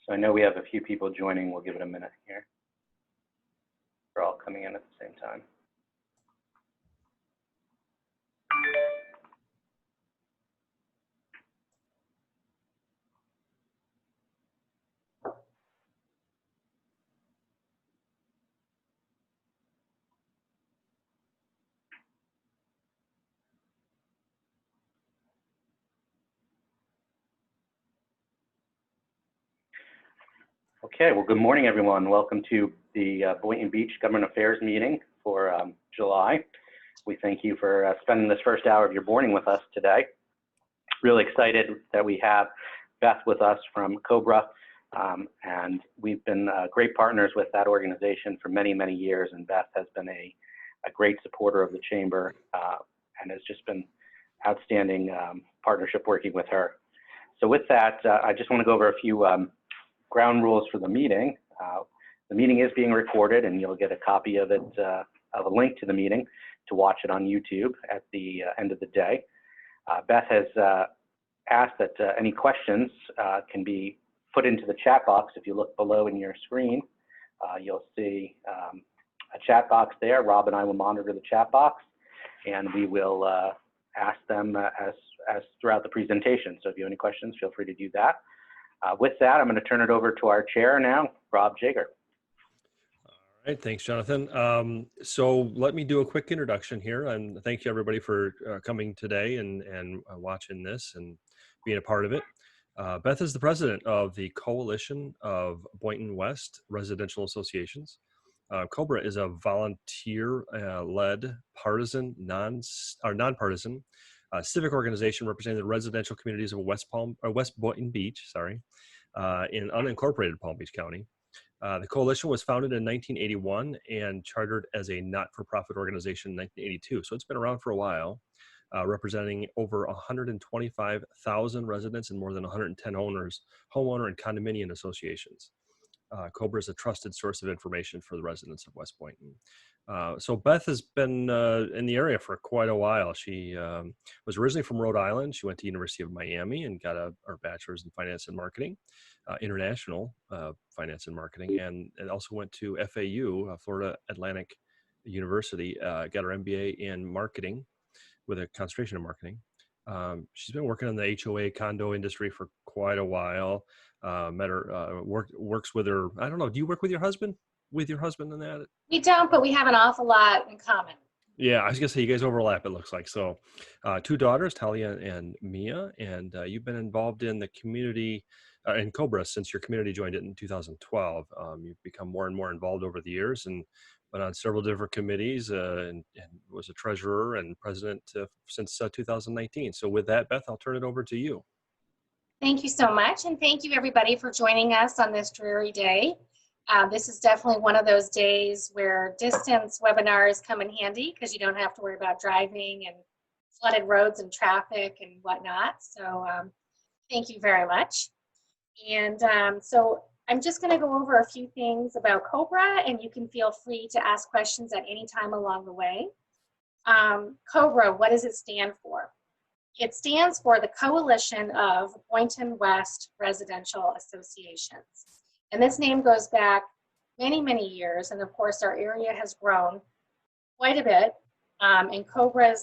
So I know we have a few people joining. We'll give it a minute here. They're all coming in at the same time. Okay, well, good morning, everyone. Welcome to the Boynton Beach Government Affairs meeting for July. We thank you for spending this first hour of your morning with us today. Really excited that we have Beth with us from COBWRA, and we've been great partners with that organization for many, many years, and Beth has been a great supporter of the Chamber and has just been outstanding partnership working with her. So with that, I just want to go over a few ground rules for the meeting. The meeting is being recorded, and you'll get a copy of it, of a link to the meeting to watch it on YouTube at the end of the day. Beth has asked that any questions can be put into the chat box. If you look below in your screen, you'll see a chat box there. Rob and I will monitor the chat box, and we will ask them as throughout the presentation. So if you have any questions, feel free to do that. With that, I'm going to turn it over to our chair now, Rob Jager. All right, thanks, Jonathan. So let me do a quick introduction here, and thank you everybody for coming today and watching this and being a part of it. Beth is the president of the Coalition of Boynton West Residential Associations. COBWRA is a volunteer-led, partisan, nonpartisan civic organization representing the residential communities of West Boynton Beach, in unincorporated Palm Beach County. The coalition was founded in 1981 and chartered as a not-for-profit organization in 1982. So it's been around for a while, representing over 125,000 residents and more than 110 homeowner and condominium associations. COBWRA is a trusted source of information for the residents of West Boynton. So Beth has been in the area for quite a while. She was originally from Rhode Island. She went to University of Miami and got her bachelor's in finance and marketing, international finance and marketing, and also went to FAU, Florida Atlantic University, got her MBA in marketing with a concentration in marketing. She's been working in the HOA condo industry for quite a while. Met her, works with her. I don't know. Do you work with your husband? In that? We don't, but we have an awful lot in common. Yeah, I was gonna say you guys overlap. It looks like so. Two daughters, Talia and Mia, and you've been involved in the community in COBWRA since your community joined it in 2012. You've become more and more involved over the years, and been on several different committees, and was a treasurer and president since 2019. So with that, Beth, I'll turn it over to you. Thank you so much, and thank you everybody for joining us on this dreary day. This is definitely one of those days where distance webinars come in handy because you don't have to worry about driving and flooded roads and traffic and whatnot. So thank you very much. And so I'm just going to go over a few things about COBWRA, and you can feel free to ask questions at any time along the way. COBWRA, what does it stand for? It stands for the Coalition of Boynton West Residential Associations. And this name goes back many, many years. And of course, our area has grown quite a bit. And COBWRA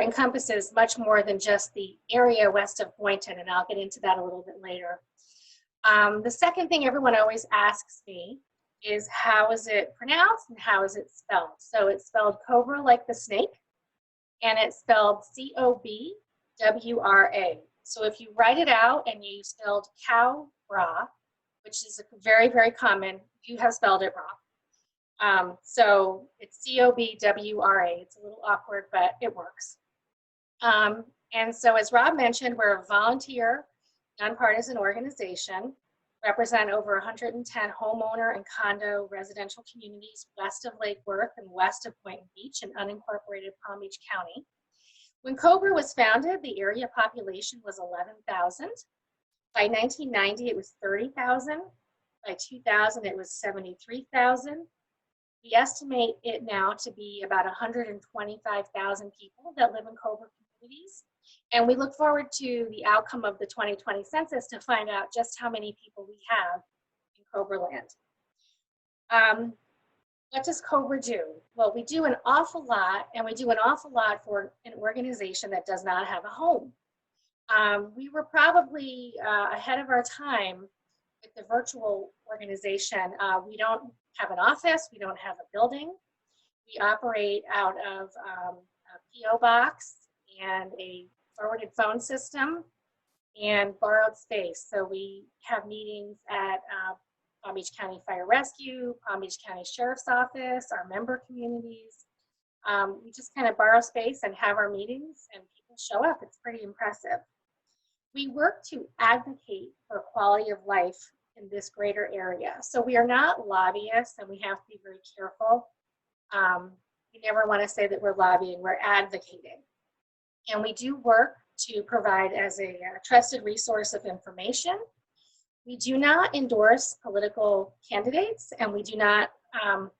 encompasses much more than just the area west of Boynton. And I'll get into that a little bit later. The second thing everyone always asks me is how is it pronounced and how is it spelled? So it's spelled COBWRA like the snake, and it's spelled COBWRA. So if you write it out and you spelled COBWRA, which is very, very common, you have spelled it wrong. So it's COBWRA. It's a little awkward, but it works. And so as Rob mentioned, we're a volunteer, nonpartisan organization, represent over 110 homeowner and condo residential communities west of Lake Worth and west of Boynton Beach in unincorporated Palm Beach County. When COBWRA was founded, the area population was 11,000. By 1990, it was 30,000. By 2000, it was 73,000. We estimate it now to be about 125,000 people that live in COBWRA communities. And we look forward to the outcome of the 2020 census to find out just how many people we have in COBWRA land. What does COBWRA do? Well, we do an awful lot, and we do an awful lot for an organization that does not have a home. We were probably ahead of our time with the virtual organization. We don't have an office, we don't have a building. We operate out of a PO box and a forwarded phone system and borrowed space. So we have meetings at Palm Beach County Fire Rescue, Palm Beach County Sheriff's Office, our member communities. We just kind of borrow space and have our meetings, and people show up. It's pretty impressive. We work to advocate for quality of life in this greater area. So we are not lobbyists, and we have to be very careful. We never want to say that we're lobbying, we're advocating. And we do work to provide as a trusted resource of information. We do not endorse political candidates, and we do not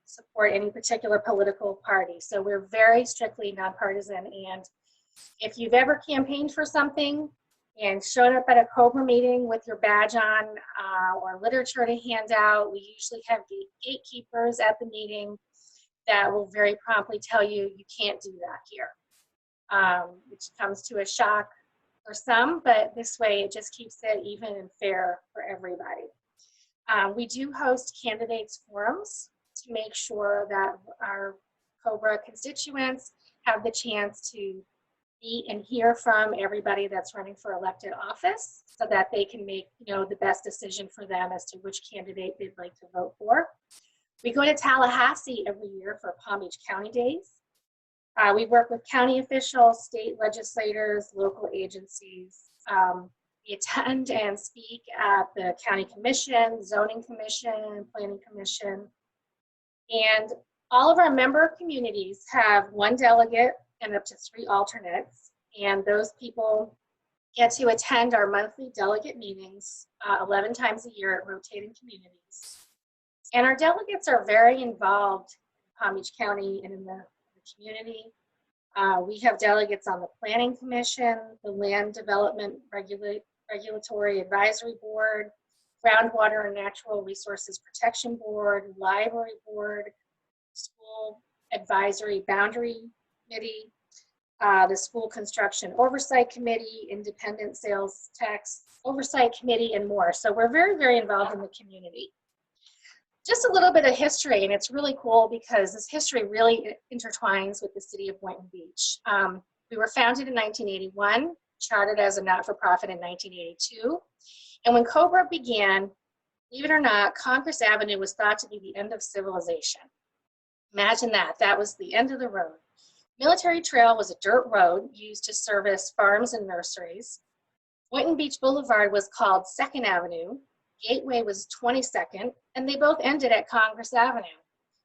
support any particular political party. So we're very strictly nonpartisan. And if you've ever campaigned for something and showed up at a COBWRA meeting with your badge on or literature to hand out, we usually have gatekeepers at the meeting that will very promptly tell you, you can't do that here, which comes to a shock for some, but this way it just keeps it even and fair for everybody. We do host candidates forums to make sure that our COBWRA constituents have the chance to meet and hear from everybody that's running for elected office so that they can make, the best decision for them as to which candidate they'd like to vote for. We go to Tallahassee every year for Palm Beach County Days. We work with county officials, state legislators, local agencies. We attend and speak at the county commission, zoning commission, planning commission. And all of our member communities have one delegate and up to 3 alternates. And those people get to attend our monthly delegate meetings 11 times a year at rotating communities. And our delegates are very involved in Palm Beach County and in the community. We have delegates on the Planning Commission, the Land Development Regulatory Advisory Board, Groundwater and Natural Resources Protection Board, Library Board, School Advisory Boundary Committee, the School Construction Oversight Committee, Independent Sales Tax Oversight Committee, and more. So we're very, very involved in the community. Just a little bit of history, and it's really cool because this history really intertwines with the city of Boynton Beach. We were founded in 1981, chartered as a not-for-profit in 1982. And when COBWRA began, believe it or not, Congress Avenue was thought to be the end of civilization. Imagine that, that was the end of the road. Military Trail was a dirt road used to service farms and nurseries. Boynton Beach Boulevard was called 2nd Avenue. Gateway was 22nd, and they both ended at Congress Avenue.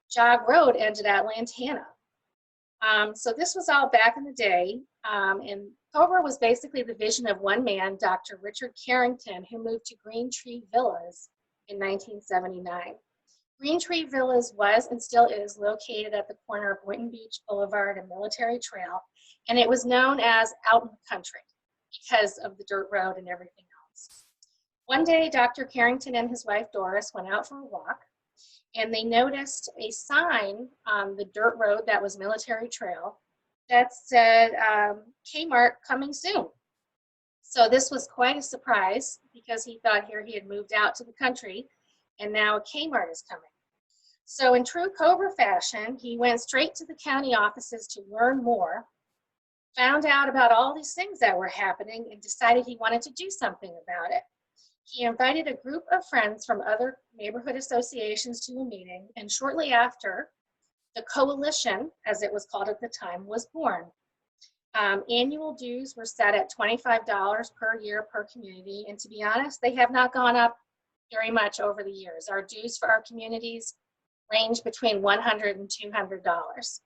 Jog Road ended at Lantana. So this was all back in the day, and COBWRA was basically the vision of one man, Dr. Richard Carrington, who moved to Green Tree Villas in 1979. Green Tree Villas was and still is located at the corner of Boynton Beach Boulevard and Military Trail, and it was known as Out in the Country because of the dirt road and everything else. One day, Dr. Carrington and his wife Doris went out for a walk, and they noticed a sign on the dirt road that was Military Trail that said, Kmart coming soon. So this was quite a surprise because he thought here he had moved out to the country, and now a Kmart is coming. So in true COBWRA fashion, he went straight to the county offices to learn more, found out about all these things that were happening, and decided he wanted to do something about it. He invited a group of friends from other neighborhood associations to a meeting, and shortly after, the coalition, as it was called at the time, was born. Annual dues were set at $25 per year per community, and to be honest, they have not gone up very much over the years. Our dues for our communities range between $100 and $200.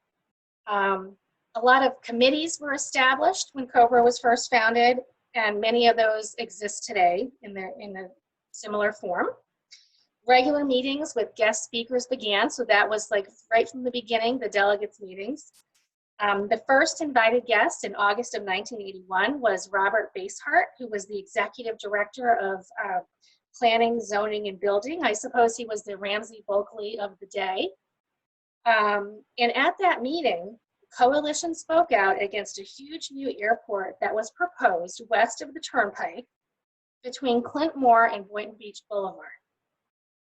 A lot of committees were established when COBWRA was first founded, and many of those exist today in a similar form. Regular meetings with guest speakers began, so that was like right from the beginning, the delegates meetings. The first invited guest in August of 1981 was Robert Basehart, who was the executive director of planning, zoning, and building. I suppose he was the Ramsey Bulkley of the day. And at that meeting, the coalition spoke out against a huge new airport that was proposed west of the Turnpike between Clint Moore and Boynton Beach Boulevard.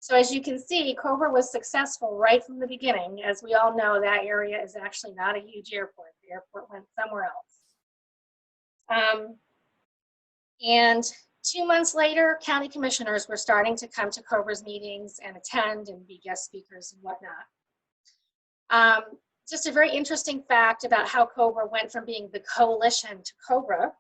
So as you can see, COBWRA was successful right from the beginning. As we all know, that area is actually not a huge airport. The airport went somewhere else. And 2 months later, county commissioners were starting to come to COBWRA's meetings and attend and be guest speakers and whatnot. Just a very interesting fact about how COBWRA went from being the coalition to COBWRA.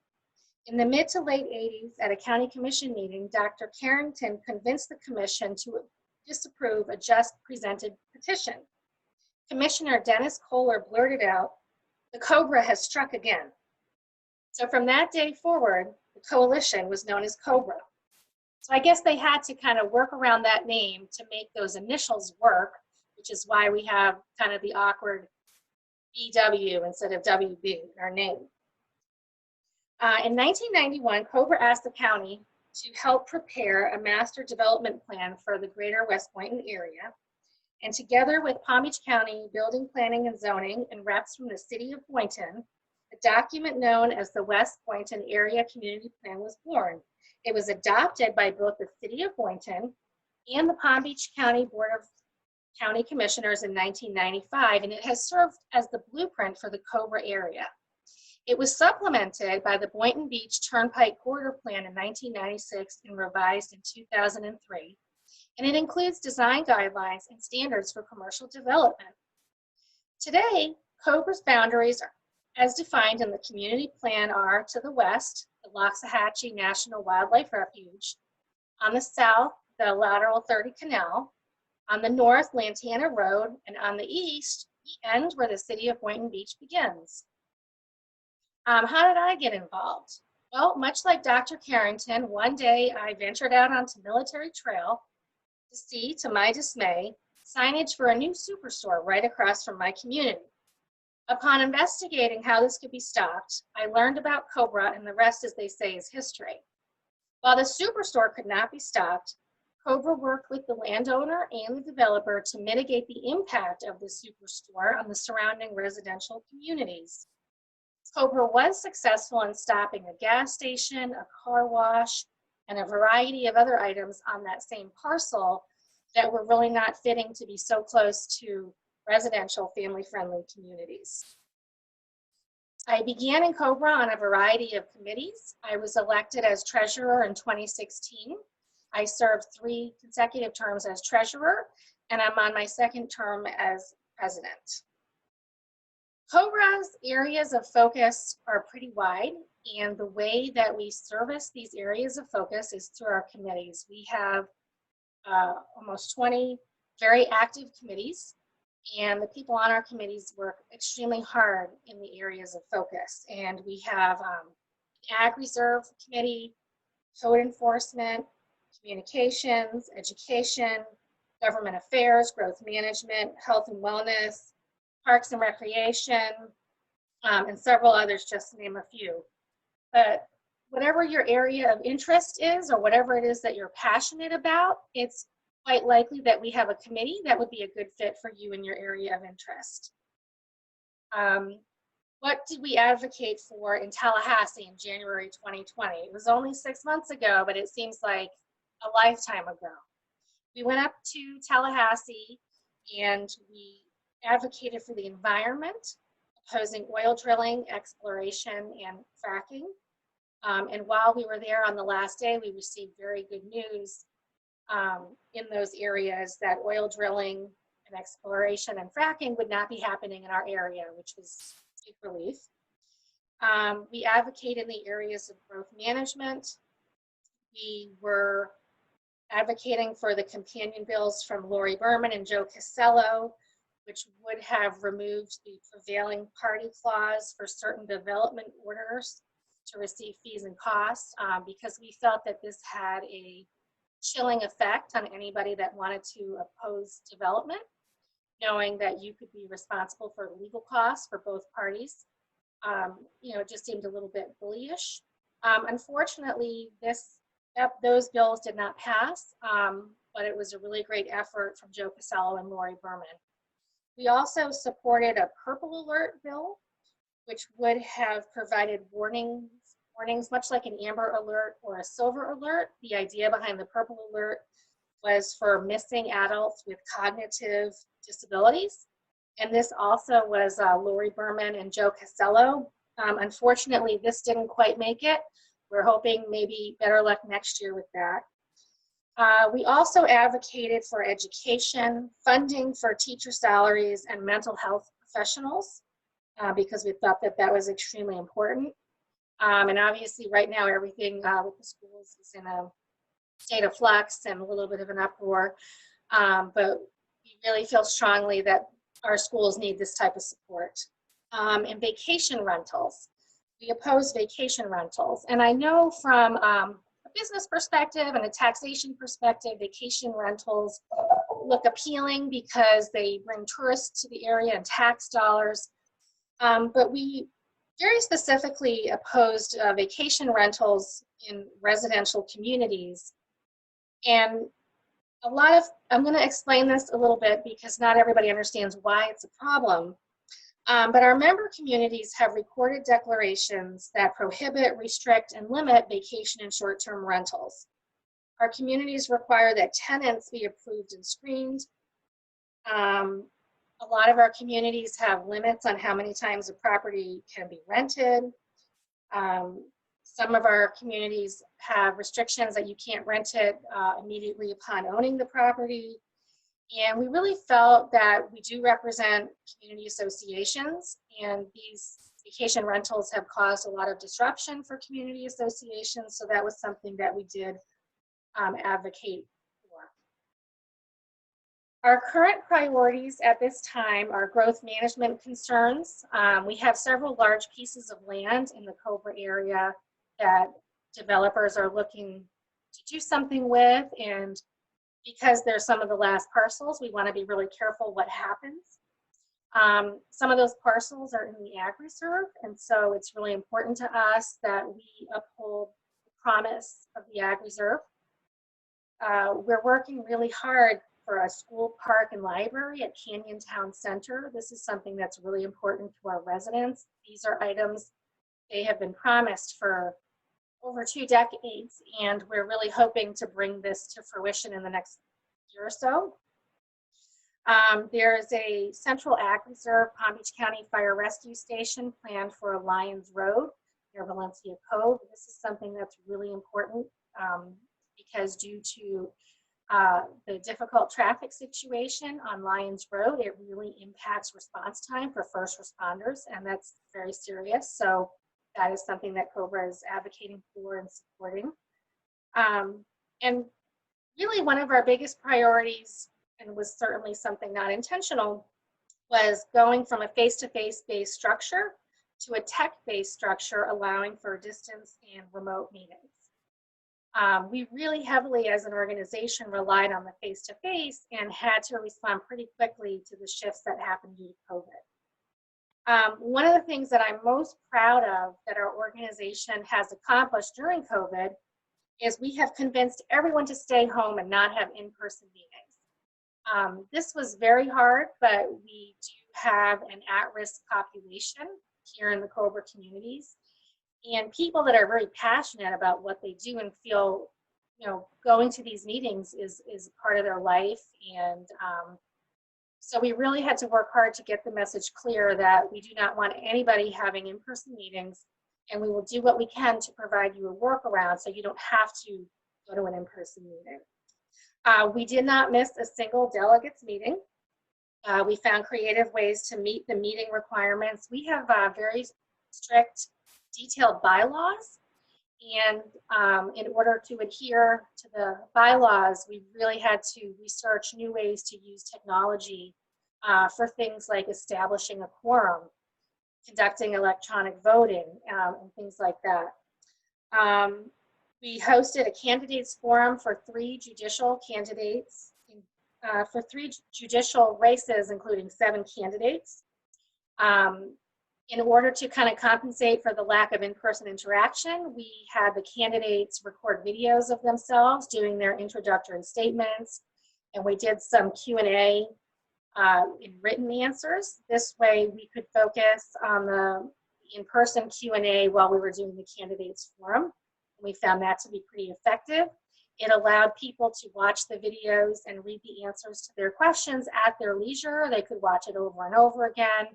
In the mid to late 80s, at a county commission meeting, Dr. Carrington convinced the commission to disapprove a just presented petition. Commissioner Dennis Kohler blurted out, "The COBWRA has struck again." So from that day forward, the coalition was known as COBWRA. So I guess they had to kind of work around that name to make those initials work, which is why we have kind of the awkward BW instead of WB in our name. In 1991, COBWRA asked the county to help prepare a master development plan for the greater West Boynton area. And together with Palm Beach County Building, Planning, and Zoning and reps from the city of Boynton, a document known as the West Boynton Area Community Plan was born. It was adopted by both the city of Boynton and the Palm Beach County Board of County Commissioners in 1995, and it has served as the blueprint for the COBWRA area. It was supplemented by the Boynton Beach Turnpike Corridor Plan in 1996 and revised in 2003, and it includes design guidelines and standards for commercial development. Today, COBWRA's boundaries, as defined in the community plan, are to the west, the Loxahatchee National Wildlife Refuge, on the south, the Lateral 30 Canal, on the north, Lantana Road, and on the east, the end where the city of Boynton Beach begins. How did I get involved? Well, much like Dr. Carrington, one day I ventured out onto Military Trail to see, to my dismay, signage for a new superstore right across from my community. Upon investigating how this could be stopped, I learned about COBWRA, and the rest, as they say, is history. While the superstore could not be stopped, COBWRA worked with the landowner and the developer to mitigate the impact of the superstore on the surrounding residential communities. COBWRA was successful in stopping a gas station, a car wash, and a variety of other items on that same parcel that were really not fitting to be so close to residential, family-friendly communities. I began in COBWRA on a variety of committees. I was elected as treasurer in 2016. I served 3 consecutive terms as treasurer, and I'm on my second term as president. COBWRA's areas of focus are pretty wide, and the way that we service these areas of focus is through our committees. We have almost 20 very active committees, and the people on our committees work extremely hard in the areas of focus. And we have Ag Reserve Committee, Code Enforcement, Communications, Education, Government Affairs, Growth Management, Health and Wellness, Parks and Recreation, and several others, just to name a few. But whatever your area of interest is, or whatever it is that you're passionate about, it's quite likely that we have a committee that would be a good fit for you in your area of interest. What did we advocate for in Tallahassee in January 2020? It was only 6 months ago, but it seems like a lifetime ago. We went up to Tallahassee and we advocated for the environment, opposing oil drilling, exploration, and fracking. And while we were there on the last day, we received very good news in those areas that oil drilling and exploration and fracking would not be happening in our area, which was a big relief. We advocate in the areas of growth management. We were advocating for the companion bills from Lori Berman and Joe Casello, which would have removed the prevailing party clause for certain development orders to receive fees and costs, because we felt that this had a chilling effect on anybody that wanted to oppose development. knowing that you could be responsible for legal costs for both parties. It just seemed a little bit bullyish. Unfortunately, those bills did not pass, but it was a really great effort from Joe Casello and Lori Berman. We also supported a purple alert bill, which would have provided warnings much like an amber alert or a silver alert. The idea behind the purple alert was for missing adults with cognitive disabilities. And this also was Lori Berman and Joe Casello. Unfortunately, this didn't quite make it. We're hoping maybe better luck next year with that. We also advocated for education, funding for teacher salaries and mental health professionals, because we thought that that was extremely important. And obviously right now everything with the schools is in a state of flux and a little bit of an uproar. But we really feel strongly that our schools need this type of support. And vacation rentals. We oppose vacation rentals. And I know from a business perspective and a taxation perspective, vacation rentals look appealing because they bring tourists to the area and tax dollars. But we very specifically opposed vacation rentals in residential communities. And I'm going to explain this a little bit because not everybody understands why it's a problem. But our member communities have recorded declarations that prohibit, restrict, and limit vacation and short-term rentals. Our communities require that tenants be approved and screened. A lot of our communities have limits on how many times a property can be rented. Some of our communities have restrictions that you can't rent it immediately upon owning the property. And we really felt that we do represent community associations, and these vacation rentals have caused a lot of disruption for community associations, so that was something that we did advocate for. Our current priorities at this time are growth management concerns. We have several large pieces of land in the COBWRA area that developers are looking to do something with, and because they're some of the last parcels, we want to be really careful what happens. Some of those parcels are in the ag reserve, and so it's really important to us that we uphold the promise of the ag reserve. We're working really hard for a school, park, and library at Canyon Town Center. This is something that's really important to our residents. These are items they have been promised for over 2 decades, and we're really hoping to bring this to fruition in the next year or so. There's a Central Ag Reserve Palm Beach County Fire Rescue Station planned for Lyons Road near Valencia Cove. This is something that's really important because due to the difficult traffic situation on Lyons Road, it really impacts response time for first responders, and that's very serious. So that is something that COBWRA is advocating for and supporting. And really one of our biggest priorities, and was certainly something not intentional, was going from a face-to-face based structure to a tech-based structure allowing for distance and remote meetings. We really heavily as an organization relied on the face-to-face and had to respond pretty quickly to the shifts that happened due to COVID. One of the things that I'm most proud of that our organization has accomplished during COVID is we have convinced everyone to stay home and not have in-person meetings. This was very hard, but we do have an at-risk population here in the COBWRA communities, and people that are very passionate about what they do and feel, going to these meetings is part of their life. And so we really had to work hard to get the message clear that we do not want anybody having in-person meetings, and we will do what we can to provide you a workaround so you don't have to go to an in-person meeting. We did not miss a single delegates meeting. We found creative ways to meet the meeting requirements. We have very strict, detailed bylaws, and in order to adhere to the bylaws, we really had to research new ways to use technology for things like establishing a quorum, conducting electronic voting, and things like that. We hosted a candidates forum for 3 judicial candidates for 3 judicial races, including 7 candidates. In order to kind of compensate for the lack of in-person interaction, we had the candidates record videos of themselves doing their introductory statements, and we did some Q&A in written answers. This way we could focus on the in-person Q&A while we were doing the candidates forum. We found that to be pretty effective. It allowed people to watch the videos and read the answers to their questions at their leisure. They could watch it over and over again.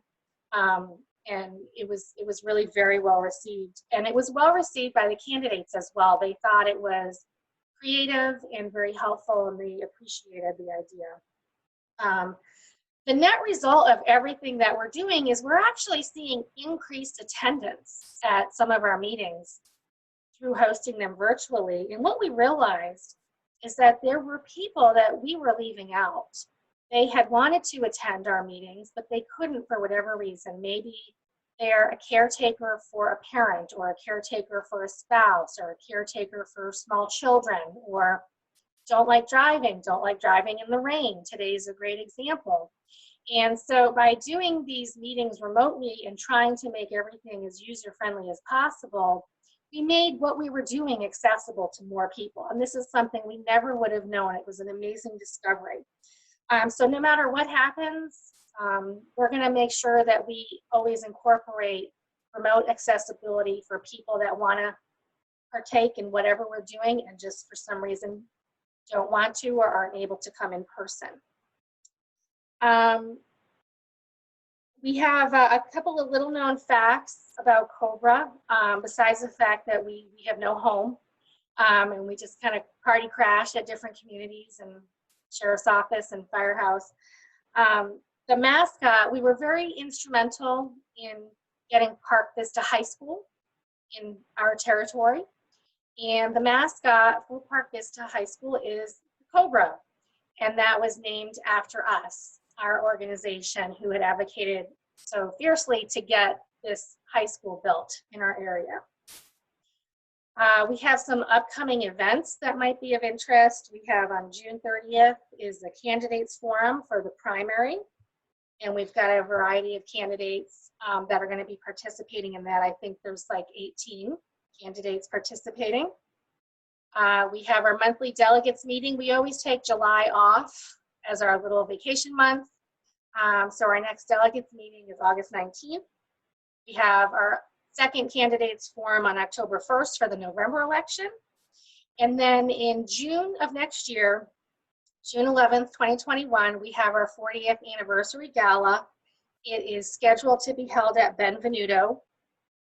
And it was really very well received. And it was well received by the candidates as well. They thought it was creative and very helpful, and they appreciated the idea. The net result of everything that we're doing is we're actually seeing increased attendance at some of our meetings through hosting them virtually. And what we realized is that there were people that we were leaving out. They had wanted to attend our meetings, but they couldn't for whatever reason. Maybe they're a caretaker for a parent, or a caretaker for a spouse, or a caretaker for small children, or don't like driving in the rain. Today's a great example. And so by doing these meetings remotely and trying to make everything as user-friendly as possible, we made what we were doing accessible to more people. And this is something we never would have known. It was an amazing discovery. So no matter what happens, we're going to make sure that we always incorporate remote accessibility for people that want to partake in whatever we're doing and just for some reason don't want to or aren't able to come in person. We have a couple of little known facts about COBWRA, besides the fact that we have no home, and we just kind of party crash at different communities and sheriff's office and firehouse. The mascot, we were very instrumental in getting Park Vista High School in our territory. And the mascot for Park Vista High School is COBWRA. And that was named after us, our organization, who had advocated so fiercely to get this high school built in our area. We have some upcoming events that might be of interest. We have on June 30th is the candidates forum for the primary. And we've got a variety of candidates that are going to be participating in that. I think there's like 18 candidates participating. We have our monthly delegates meeting. We always take July off as our little vacation month. So our next delegates meeting is August 19th. We have our second candidates forum on October 1st for the November election. And then in June of next year, June 11th, 2021, we have our 40th anniversary gala. It is scheduled to be held at Benvenuto.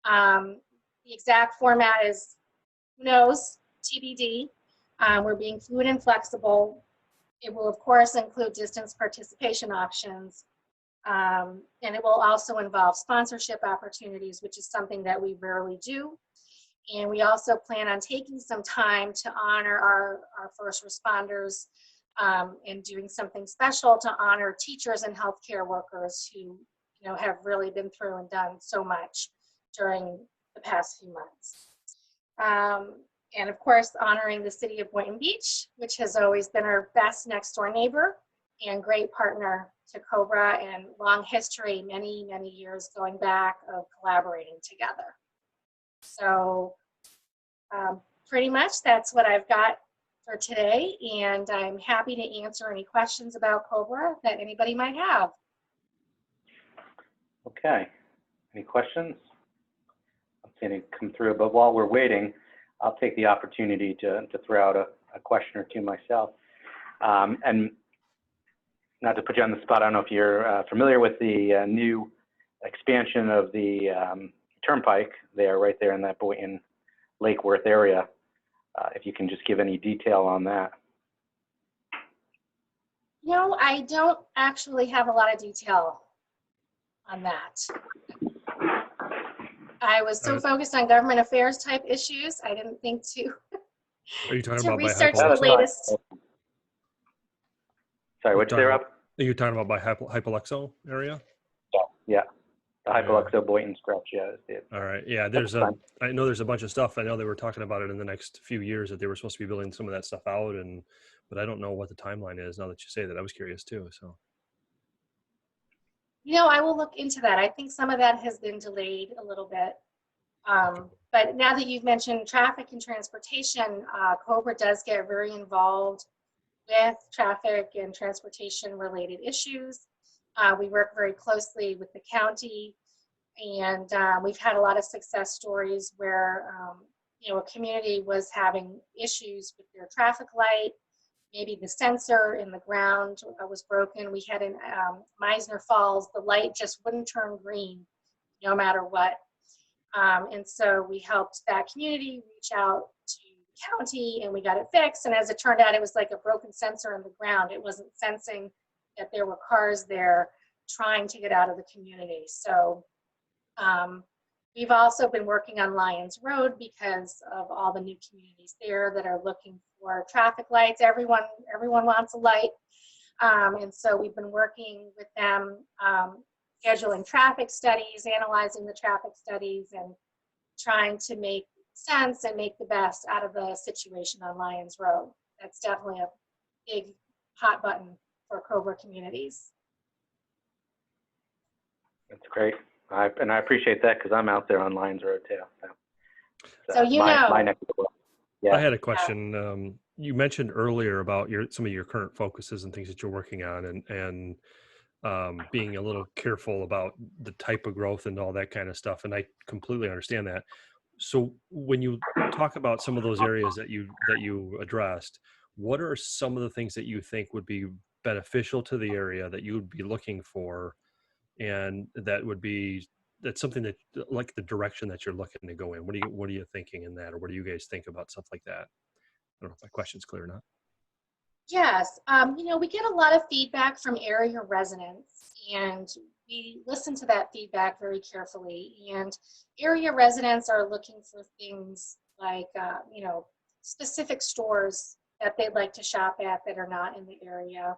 The exact format is, who knows, TBD. We're being fluid and flexible. It will, of course, include distance participation options. And it will also involve sponsorship opportunities, which is something that we rarely do. And we also plan on taking some time to honor our first responders and doing something special to honor teachers and healthcare workers who have really been through and done so much during the past few months. And of course, honoring the city of Boynton Beach, which has always been our best next door neighbor and great partner to COBWRA, and long history, many, many years going back, of collaborating together. So pretty much that's what I've got for today, and I'm happy to answer any questions about COBWRA that anybody might have. Okay, any questions? I'm seeing it come through, but while we're waiting, I'll take the opportunity to throw out a question or two myself. And not to put you on the spot, I don't know if you're familiar with the new expansion of the turnpike there, right there in that Boynton Lake Worth area. If you can just give any detail on that. No, I don't actually have a lot of detail on that. I was so focused on government affairs type issues, I didn't think to, Are you talking to about research by the Hypoluxo? latest. Sorry, what'd you say, Rob? Are you talking about by Hypoluxo area? Yeah, the Yeah. Hypoluxo Boynton stretch, yeah. All right. Yeah, there's I know there's a bunch of stuff. I know they were talking about it in the next few years that they were supposed to be building some of that stuff out, and but I don't know what the timeline is now that you say that. I was curious too. So I will look into that. I think some of that has been delayed a little bit. But now that you've mentioned traffic and transportation, COBWRA does get very involved with traffic and transportation related issues. We work very closely with the county, and we've had a lot of success stories where a community was having issues with their traffic light. Maybe the sensor in the ground was broken. We had in Meisner Falls, the light just wouldn't turn green no matter what. And so we helped that community reach out to the county, and we got it fixed. And as it turned out, it was like a broken sensor in the ground. It wasn't sensing that there were cars there trying to get out of the community. So we've also been working on Lyons Road because of all the new communities there that are looking for traffic lights. Everyone wants a light. And so we've been working with them, scheduling traffic studies, analyzing the traffic studies, and trying to make sense and make the best out of the situation on Lyons Road. That's definitely a big hot button for COBWRA communities. That's great. And I appreciate that because I'm out there on Lyons Road too. So my next door. Yeah. I had a question. You mentioned earlier about some of your current focuses and things that you're working on, and being a little careful about the type of growth and all that kind of stuff. And I completely understand that. So when you talk about some of those areas that you addressed, what are some of the things that you think would be beneficial to the area that you would be looking for, and that's something that, like, the direction that you're looking to go in? What are you thinking in that, or what do you guys think about stuff like that? I don't know if my question's clear or not. Yes, we get a lot of feedback from area residents, and we listen to that feedback very carefully. And area residents are looking for things like, specific stores that they'd like to shop at that are not in the area.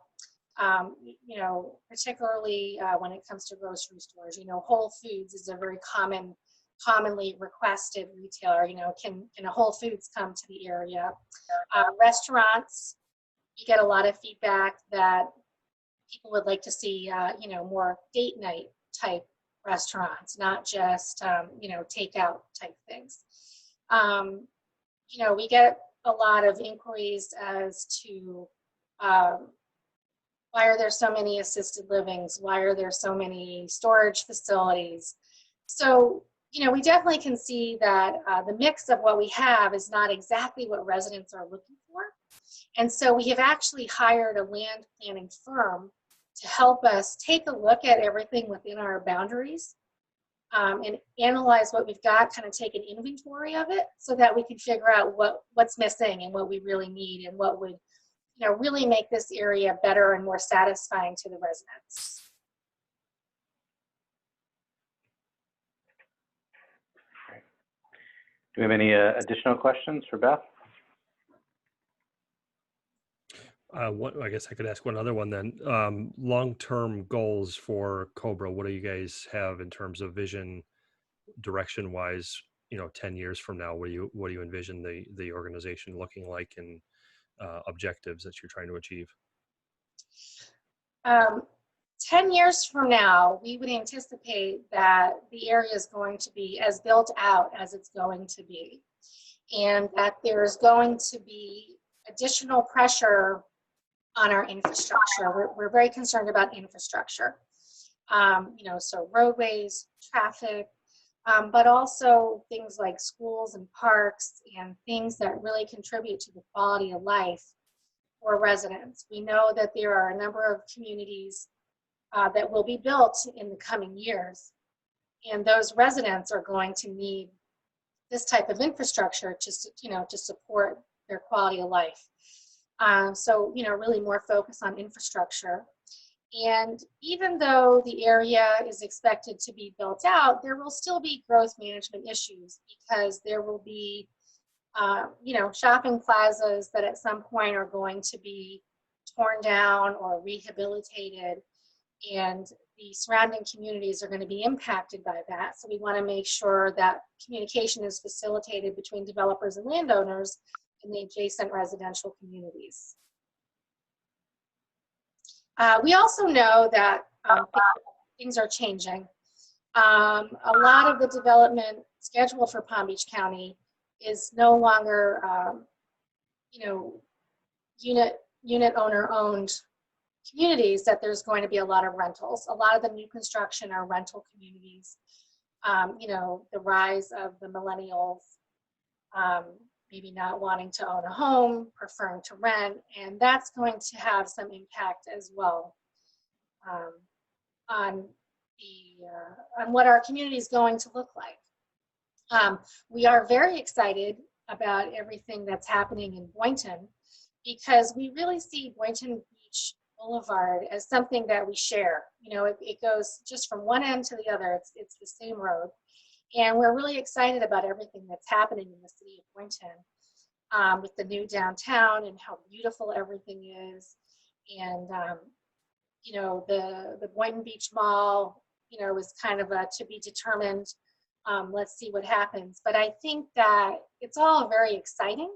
Particularly when it comes to grocery stores. Whole Foods is a very commonly requested retailer. Can a Whole Foods come to the area? Restaurants, you get a lot of feedback that people would like to see, more date night type restaurants, not just, takeout type things. We get a lot of inquiries as to why are there so many assisted livings? Why are there so many storage facilities? So, we definitely can see that the mix of what we have is not exactly what residents are looking for. And so we have actually hired a land planning firm to help us take a look at everything within our boundaries and analyze what we've got, kind of take an inventory of it so that we can figure out what's missing and what we really need and what would really make this area better and more satisfying to the residents. Do we have any additional questions for Beth? I guess I could ask one other one then. Long-term goals for COBWRA. What do you guys have in terms of vision, direction-wise? 10 years from now, what do you envision the organization looking like, and objectives that you're trying to achieve? 10 years from now, we would anticipate that the area is going to be as built out as it's going to be, and that there's going to be additional pressure on our infrastructure. We're very concerned about infrastructure, so roadways, traffic, but also things like schools and parks and things that really contribute to the quality of life for residents. We know that there are a number of communities that will be built in the coming years, and those residents are going to need this type of infrastructure to support their quality of life. So really more focus on infrastructure. And even though the area is expected to be built out, there will still be growth management issues, because there will be shopping plazas that at some point are going to be torn down or rehabilitated, and the surrounding communities are going to be impacted by that. So we want to make sure that communication is facilitated between developers and landowners in the adjacent residential communities. We also know that things are changing. A lot of the development scheduled for Palm Beach County is no longer, unit owner owned communities, that there's going to be a lot of rentals. A lot of the new construction are rental communities. The rise of the millennials, maybe not wanting to own a home, preferring to rent, and that's going to have some impact as well on what our community is going to look like. We are very excited about everything that's happening in Boynton, because we really see Boynton Beach Boulevard as something that we share. It goes just from one end to the other. It's the same road. And we're really excited about everything that's happening in the city of Boynton, with the new downtown and how beautiful everything is. And, the Boynton Beach Mall, is kind of to be determined. Let's see what happens. But I think that it's all very exciting,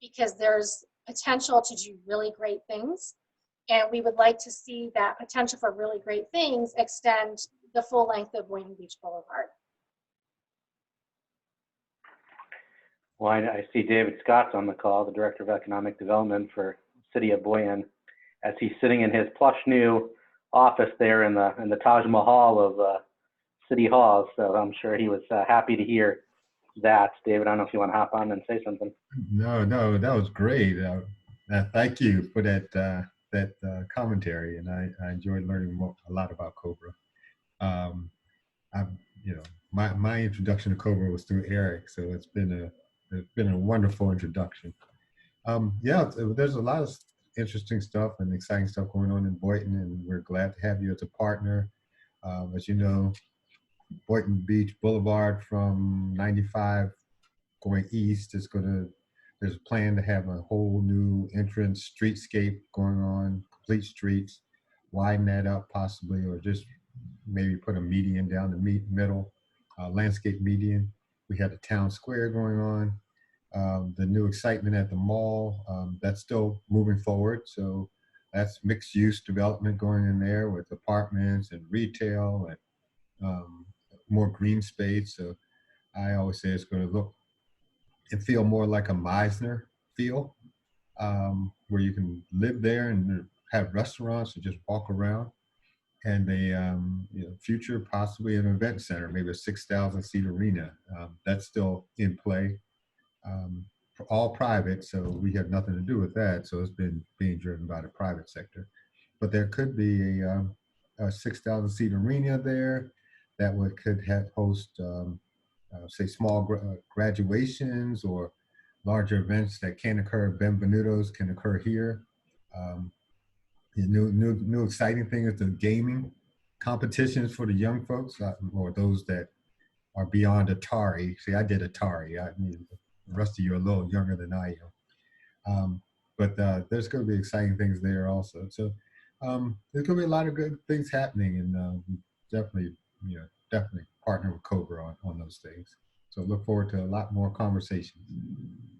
because there's potential to do really great things. And we would like to see that potential for really great things extend the full length of Boynton Beach Boulevard. Well, I see David Scott's on the call, the Director of Economic Development for City of Boynton, as he's sitting in his plush new office there in the Taj Mahal of City Hall. So I'm sure he was happy to hear that. David, I don't know if you want to hop on and say something. No, that was great. Thank you for that commentary, and I enjoyed learning a lot about COBWRA. My introduction to COBWRA was through Eric, so it's been a wonderful introduction. There's a lot of interesting stuff and exciting stuff going on in Boynton, and we're glad to have you as a partner. As you know, Boynton Beach Boulevard from 95 going east there's a plan to have a whole new entrance streetscape going on, complete streets, widen that up possibly, or just maybe put a median down the middle, landscape median. We had the town square going on, the new excitement at the mall, that's still moving forward. So that's mixed use development going in there with apartments and retail and more green space. So I always say it's going to look and feel more like a Meisner feel, where you can live there and have restaurants and just walk around, and future possibly an event center, maybe a 6,000 seat arena. That's still in play, all private, so we have nothing to do with that. So it's been being driven by the private sector, but there could be a 6,000 seat arena there that could host say small graduations or larger events that can occur. Benvenutos can occur here. The new exciting thing is the gaming competitions for the young folks, or those that are beyond Atari. See, I did Atari. The rest of you are a little younger than I am. But there's going to be exciting things there also. So there's going to be a lot of good things happening, and definitely partner with COBWRA on those things. So look forward to a lot more conversations.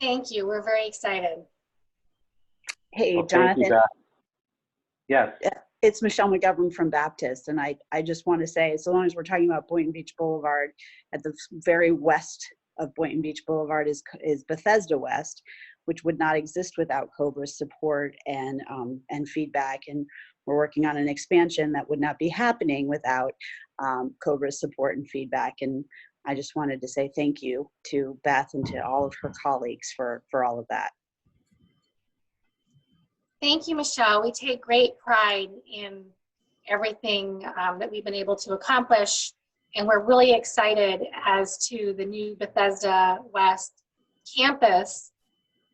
Thank you. We're very excited. Hey, Well, Jonathan. Yes. It's Michelle McGovern from Baptist, and I just want to say, so long as we're talking about Boynton Beach Boulevard, at the very west of Boynton Beach Boulevard is Bethesda West, which would not exist without COBWRA's support and feedback. And we're working on an expansion that would not be happening without COBWRA's support and feedback. And I just wanted to say thank you to Beth and to all of her colleagues for all of that. Thank you, Michelle. We take great pride in everything that we've been able to accomplish, and we're really excited as to the new Bethesda West campus,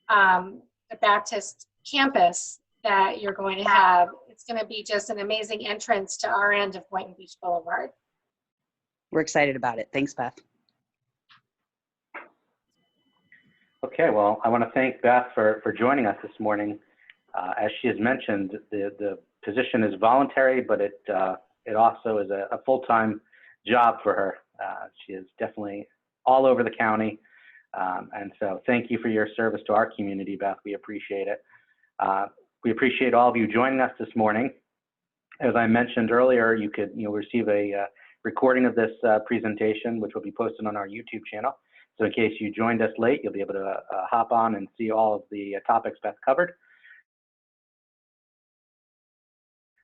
the Baptist campus that you're going to have. It's going to be just an amazing entrance to our end of Boynton Beach Boulevard. We're excited about it. Thanks, Beth. Okay, well, I want to thank Beth for joining us this morning. As she has mentioned, the position is voluntary, but it also is a full-time job for her. She is definitely all over the county. And so thank you for your service to our community, Beth. We appreciate it. We appreciate all of you joining us this morning. As I mentioned earlier, you could receive a recording of this presentation, which will be posted on our YouTube channel. So in case you joined us late, you'll be able to hop on and see all of the topics Beth covered.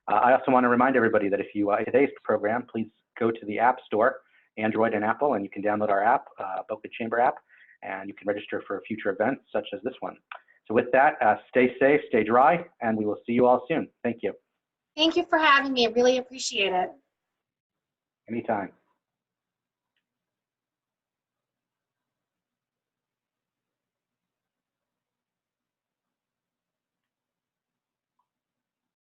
I also want to remind everybody that if you like today's program, please go to the App Store, Android and Apple, and you can download our app, Boca Chamber app, and you can register for future events such as this one. So with that, stay safe, stay dry, and we will see you all soon. Thank you. Thank you for having me. I really appreciate it. Anytime.